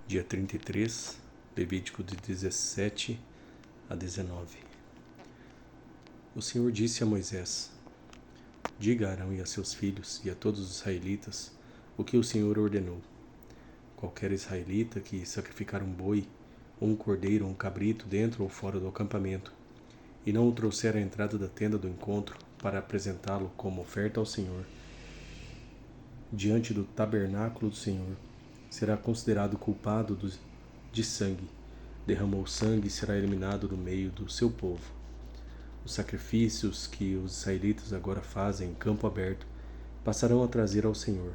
Dia 33, Levítico de 17 a 19. O Senhor disse a Moisés: Diga a Arão e a seus filhos e a todos os israelitas o que o Senhor ordenou. Qualquer israelita que sacrificar um boi, ou um cordeiro ou um cabrito dentro ou fora do acampamento, e não o trouxer à entrada da tenda do encontro para apresentá-lo como oferta ao Senhor, diante do tabernáculo do Senhor, será considerado culpado de sangue. Derramou sangue e será eliminado do meio do seu povo. Os sacrifícios que os israelitas agora fazem em campo aberto passarão a trazer ao Senhor,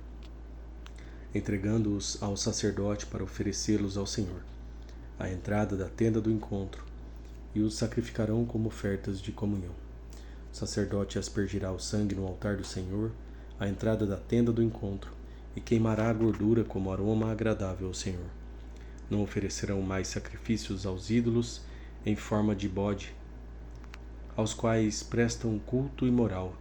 entregando-os ao sacerdote para oferecê-los ao Senhor, à entrada da tenda do encontro, e os sacrificarão como ofertas de comunhão. O sacerdote aspergirá o sangue no altar do Senhor, à entrada da tenda do encontro, e queimará a gordura como aroma agradável ao Senhor. Não oferecerão mais sacrifícios aos ídolos em forma de bode, aos quais prestam culto imoral.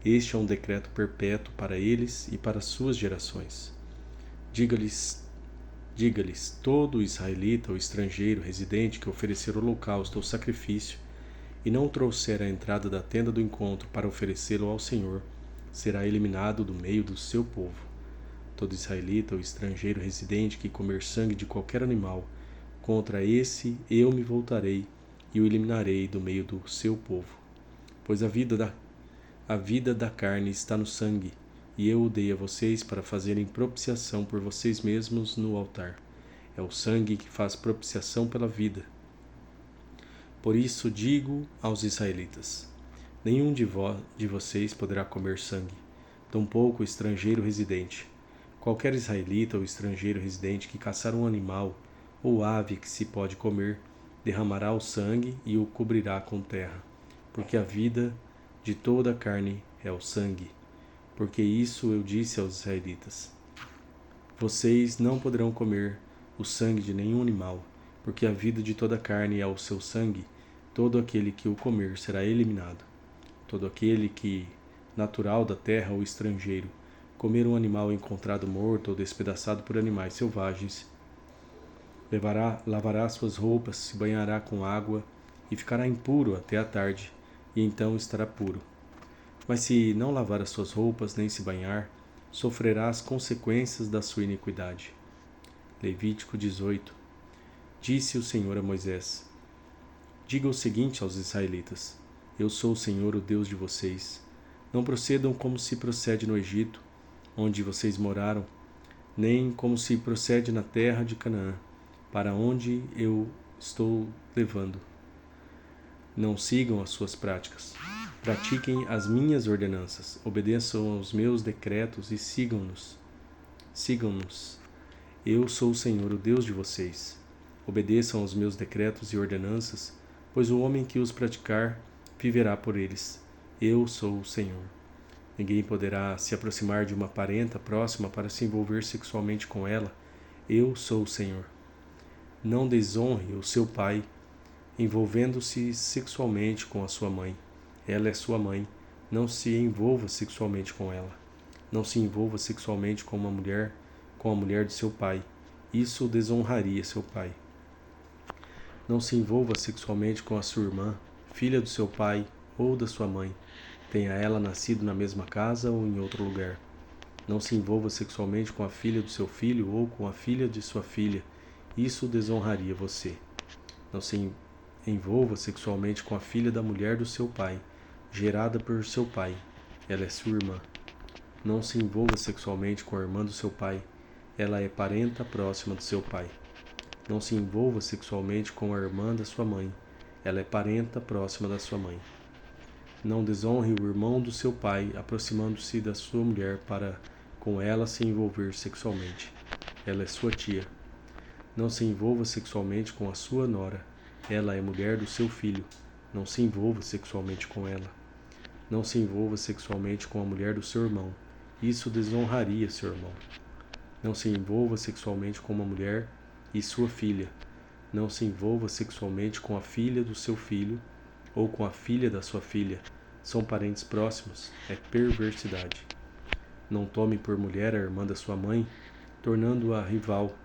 Este é um decreto perpétuo para eles e para suas gerações. Diga-lhes, todo israelita ou estrangeiro residente que oferecer holocausto ou sacrifício e não o trouxer à entrada da tenda do encontro para oferecê-lo ao Senhor, será eliminado do meio do seu povo. Todo israelita ou estrangeiro residente que comer sangue de qualquer animal, contra esse eu me voltarei e o eliminarei do meio do seu povo. Pois a vida da carne está no sangue, e eu o dei a vocês para fazerem propiciação por vocês mesmos no altar. É o sangue que faz propiciação pela vida. Por isso digo aos israelitas: nenhum de vocês poderá comer sangue, tampouco o estrangeiro residente. Qualquer israelita ou estrangeiro residente que caçar um animal ou ave que se pode comer, derramará o sangue e o cobrirá com terra, porque a vida de toda a carne é o sangue. Porque isso eu disse aos israelitas: vocês não poderão comer o sangue de nenhum animal, porque a vida de toda a carne é o seu sangue. Todo aquele que o comer será eliminado. Todo aquele que, natural da terra ou estrangeiro, comer um animal encontrado morto ou despedaçado por animais selvagens, lavará suas roupas, se banhará com água e ficará impuro até a tarde, e então estará puro. Mas se não lavar as suas roupas nem se banhar, sofrerá as consequências da sua iniquidade. Levítico 18. Disse o Senhor a Moisés: Diga o seguinte aos israelitas: Eu sou o Senhor, o Deus de vocês. Não procedam como se procede no Egito, onde vocês moraram, nem como se procede na terra de Canaã, para onde eu estou levando. Não sigam as suas práticas. Pratiquem as minhas ordenanças, obedeçam aos meus decretos e sigam-nos. Sigam-nos. Eu sou o Senhor, o Deus de vocês. Obedeçam aos meus decretos e ordenanças, pois o homem que os praticar viverá por eles. Eu sou o Senhor. Ninguém poderá se aproximar de uma parenta próxima para se envolver sexualmente com ela. Eu sou o Senhor. Não desonre o seu pai, envolvendo-se sexualmente com a sua mãe. Ela é sua mãe. Não se envolva sexualmente com ela. Não se envolva sexualmente com a mulher de seu pai. Isso desonraria seu pai. Não se envolva sexualmente com a sua irmã, filha do seu pai ou da sua mãe, tenha ela nascido na mesma casa ou em outro lugar. Não se envolva sexualmente com a filha do seu filho ou com a filha de sua filha. Isso desonraria você. Não se envolva sexualmente com a filha da mulher do seu pai, gerada por seu pai. Ela é sua irmã. Não se envolva sexualmente com a irmã do seu pai. Ela é parenta próxima do seu pai. Não se envolva sexualmente com a irmã da sua mãe. Ela é parenta próxima da sua mãe. Não desonre o irmão do seu pai, aproximando-se da sua mulher para com ela se envolver sexualmente. Ela é sua tia. Não se envolva sexualmente com a sua nora. Ela é mulher do seu filho. Não se envolva sexualmente com ela. Não se envolva sexualmente com a mulher do seu irmão. Isso desonraria seu irmão. Não se envolva sexualmente com uma mulher e sua filha. Não se envolva sexualmente com a filha do seu filho ou com a filha da sua filha. São parentes próximos. É perversidade. Não tome por mulher a irmã da sua mãe, tornando-a rival.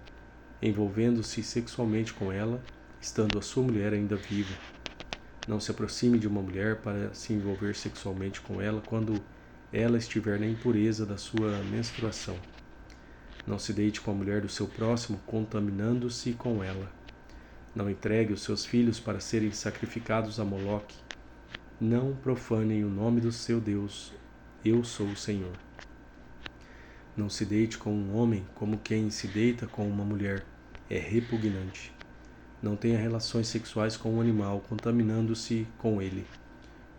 envolvendo-se sexualmente com ela, estando a sua mulher ainda viva. Não se aproxime de uma mulher para se envolver sexualmente com ela quando ela estiver na impureza da sua menstruação. Não se deite com a mulher do seu próximo, contaminando-se com ela. Não entregue os seus filhos para serem sacrificados a Moloque. Não profanem o nome do seu Deus. Eu sou o Senhor. Não se deite com um homem como quem se deita com uma mulher. É repugnante. Não tenha relações sexuais com um animal, contaminando-se com ele.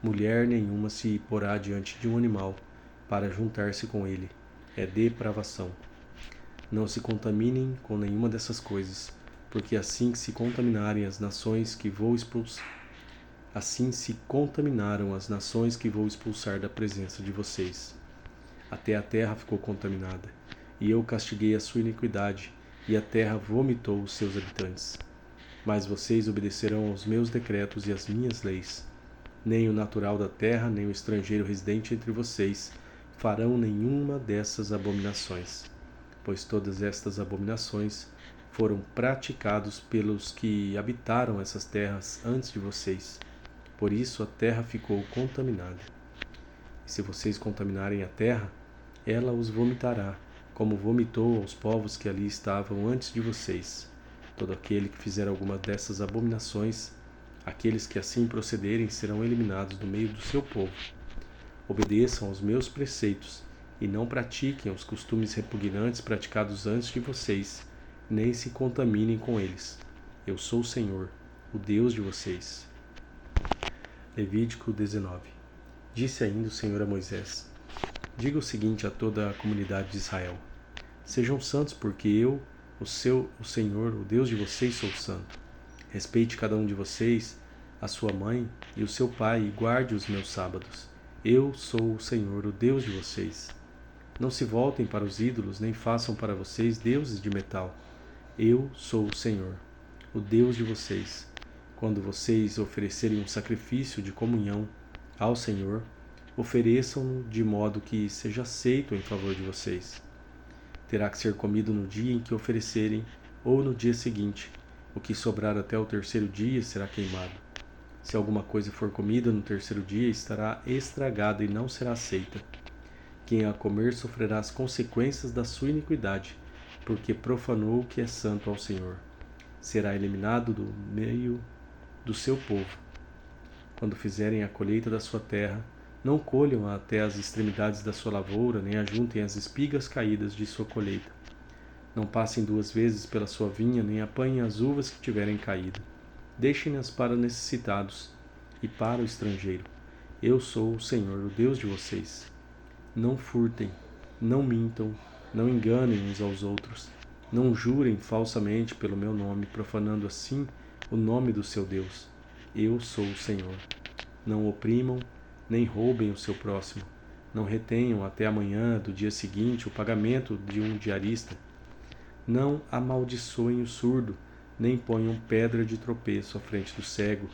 Mulher nenhuma se porá diante de um animal para juntar-se com ele. É depravação. Não se contaminem com nenhuma dessas coisas, porque assim que se contaminarem as nações que vou expulsar, assim se contaminaram as nações que vou expulsar da presença de vocês. Até a terra ficou contaminada, e eu castiguei a sua iniquidade, e a terra vomitou os seus habitantes. Mas vocês obedecerão aos meus decretos e às minhas leis. Nem o natural da terra, nem o estrangeiro residente entre vocês farão nenhuma dessas abominações, pois todas estas abominações foram praticados pelos que habitaram essas terras antes de vocês. Por isso a terra ficou contaminada. E se vocês contaminarem a terra, ela os vomitará, como vomitou aos povos que ali estavam antes de vocês. Todo aquele que fizer alguma dessas abominações, aqueles que assim procederem serão eliminados do meio do seu povo. Obedeçam aos meus preceitos e não pratiquem os costumes repugnantes praticados antes de vocês, nem se contaminem com eles. Eu sou o Senhor, o Deus de vocês. Levítico 19. Disse ainda o Senhor a Moisés: diga o seguinte a toda a comunidade de Israel: sejam santos, porque eu, o Senhor, o Deus de vocês, sou santo. Respeite cada um de vocês, a sua mãe e o seu pai, e guarde os meus sábados. Eu sou o Senhor, o Deus de vocês. Não se voltem para os ídolos, nem façam para vocês deuses de metal. Eu sou o Senhor, o Deus de vocês. Quando vocês oferecerem um sacrifício de comunhão ao Senhor, ofereçam-no de modo que seja aceito em favor de vocês. Terá que ser comido no dia em que oferecerem, ou no dia seguinte. O que sobrar até o terceiro dia será queimado. Se alguma coisa for comida no terceiro dia, estará estragada e não será aceita. Quem a comer sofrerá as consequências da sua iniquidade, porque profanou o que é santo ao Senhor. Será eliminado do meio do seu povo. Quando fizerem a colheita da sua terra, não colham até as extremidades da sua lavoura, nem ajuntem as espigas caídas de sua colheita. Não passem 2 vezes pela sua vinha, nem apanhem as uvas que tiverem caído. Deixem-nas para necessitados e para o estrangeiro. Eu sou o Senhor, o Deus de vocês. Não furtem, não mintam, não enganem uns aos outros. Não jurem falsamente pelo meu nome, profanando assim o nome do seu Deus. Eu sou o Senhor. Não oprimam, nem roubem o seu próximo. Não retenham até amanhã do dia seguinte o pagamento de um diarista. Não amaldiçoem o surdo, nem ponham pedra de tropeço à frente do cego,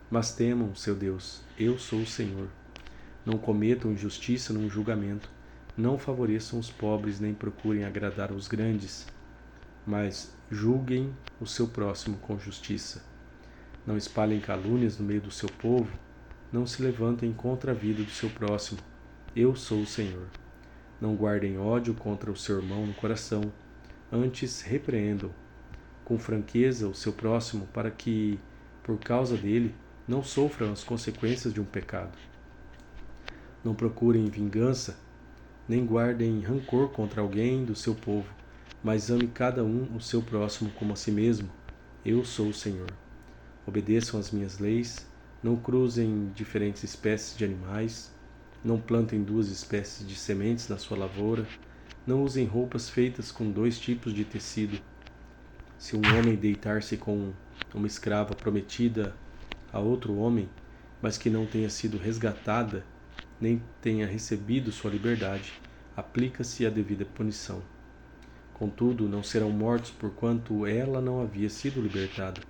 mas temam o seu Deus. Eu sou o Senhor. Não cometam injustiça num julgamento. Não favoreçam os pobres, nem procurem agradar os grandes, mas julguem o seu próximo com justiça. Não espalhem calúnias no meio do seu povo. Não se levantem contra a vida do seu próximo. Eu sou o Senhor. Não guardem ódio contra o seu irmão no coração. Antes repreendam com franqueza o seu próximo, para que, por causa dele, não sofram as consequências de um pecado. Não procurem vingança, nem guardem rancor contra alguém do seu povo, mas ame cada um o seu próximo como a si mesmo. Eu sou o Senhor. Obedeçam às minhas leis, não cruzem diferentes espécies de animais, não plantem 2 espécies de sementes na sua lavoura, não usem roupas feitas com 2 tipos de tecido. Se um homem deitar-se com uma escrava prometida a outro homem, mas que não tenha sido resgatada, nem tenha recebido sua liberdade, aplica-se a devida punição. Contudo, não serão mortos porquanto ela não havia sido libertada.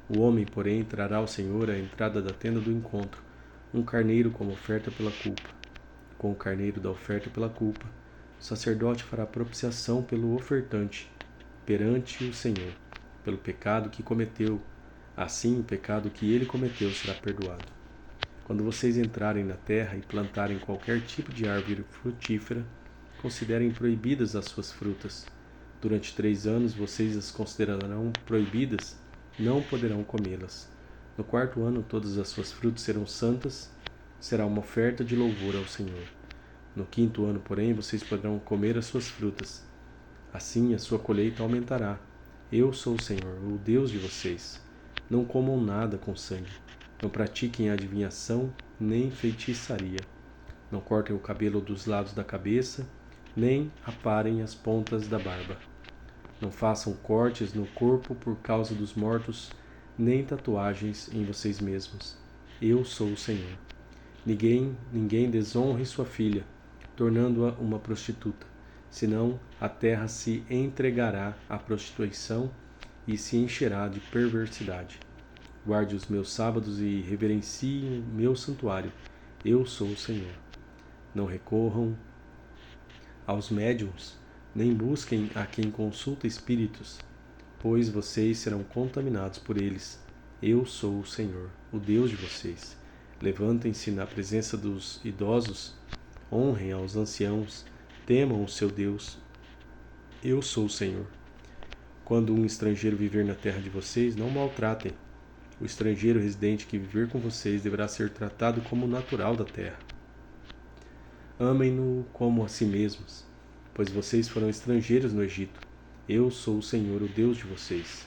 O homem, porém, trará ao Senhor à entrada da tenda do encontro um carneiro como oferta pela culpa. Com o carneiro da oferta pela culpa, o sacerdote fará propiciação pelo ofertante perante o Senhor. pelo pecado que cometeu, assim o pecado que ele cometeu será perdoado. Quando vocês entrarem na terra e plantarem qualquer tipo de árvore frutífera, considerem proibidas as suas frutas. Durante 3 anos vocês as considerarão proibidas, não poderão comê-las. No 4º ano todas as suas frutas serão santas, será uma oferta de louvor ao Senhor. No 5º ano, porém, vocês poderão comer as suas frutas. Assim a sua colheita aumentará. Eu sou o Senhor, o Deus de vocês. Não comam nada com sangue. Não pratiquem adivinhação nem feitiçaria. Não cortem o cabelo dos lados da cabeça, nem aparem as pontas da barba. Não façam cortes no corpo por causa dos mortos, nem tatuagens em vocês mesmos. Eu sou o Senhor. Ninguém desonre sua filha, tornando-a uma prostituta, senão a terra se entregará à prostituição e se encherá de perversidade. Guarde os meus sábados e reverencie o meu santuário. Eu sou o Senhor. Não recorram aos médiuns, nem busquem a quem consulta espíritos, pois vocês serão contaminados por eles. Eu sou o Senhor, o Deus de vocês. Levantem-se na presença dos idosos, honrem aos anciãos, temam o seu Deus. Eu sou o Senhor. Quando um estrangeiro viver na terra de vocês, não o maltratem. O estrangeiro residente que viver com vocês deverá ser tratado como natural da terra. Amem-no como a si mesmos, pois vocês foram estrangeiros no Egito. Eu sou o Senhor, o Deus de vocês.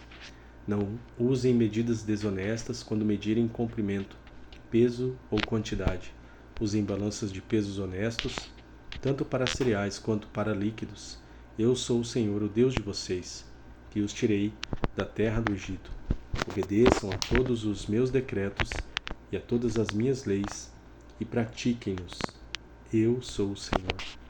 Não usem medidas desonestas quando medirem comprimento, peso ou quantidade. Usem balanças de pesos honestos, tanto para cereais quanto para líquidos. Eu sou o Senhor, o Deus de vocês, que os tirei da terra do Egito. Obedeçam a todos os meus decretos e a todas as minhas leis, e pratiquem-nos. Eu sou o Senhor.